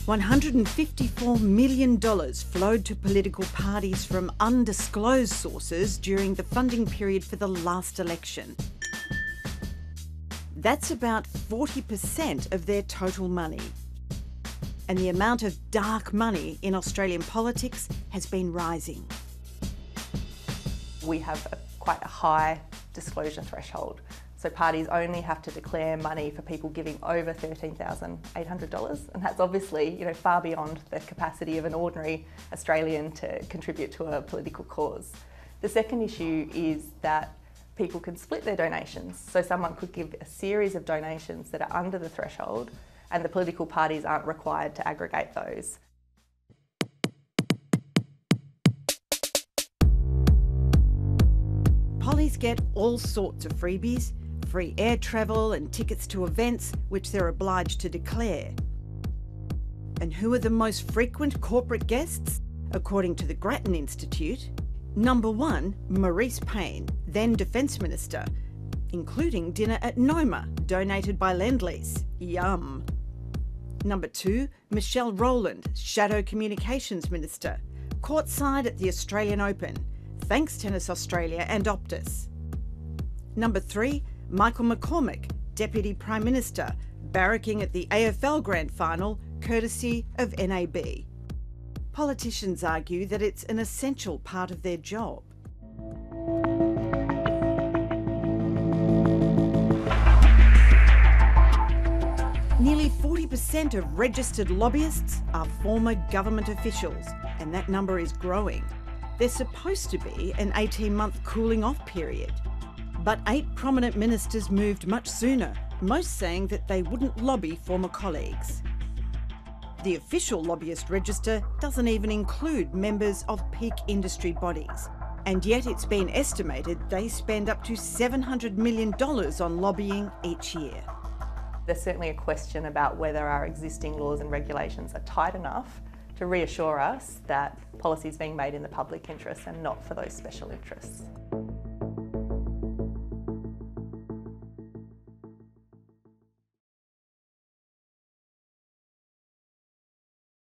$154 million flowed to political parties from undisclosed sources during the funding period for the last election. That's about 40% of their total money. And the amount of dark money in Australian politics has been rising. We have quite a high disclosure threshold. So parties only have to declare money for people giving over $13,800, and that's obviously, far beyond the capacity of an ordinary Australian to contribute to a political cause. The second issue is that people can split their donations. So someone could give a series of donations that are under the threshold, and the political parties aren't required to aggregate those. Pollies get all sorts of freebies, free air travel and tickets to events which they're obliged to declare. And who are the most frequent corporate guests? According to the Grattan Institute, number 1, Maurice Payne, then Defence Minister, including dinner at Noma, donated by Lend-Lease. Yum. Number 2, Michelle Rowland, Shadow Communications Minister, courtside at the Australian Open, thanks Tennis Australia and Optus. Number 3, Michael McCormack, Deputy Prime Minister, barracking at the AFL Grand Final, courtesy of NAB. Politicians argue that it's an essential part of their job. Nearly 40% of registered lobbyists are former government officials, and that number is growing. There's supposed to be an 18-month cooling-off period. But 8 prominent ministers moved much sooner, most saying that they wouldn't lobby former colleagues. The official lobbyist register doesn't even include members of peak industry bodies, and yet it's been estimated they spend up to $700 million on lobbying each year. There's certainly a question about whether our existing laws and regulations are tight enough to reassure us that policy is being made in the public interest and not for those special interests.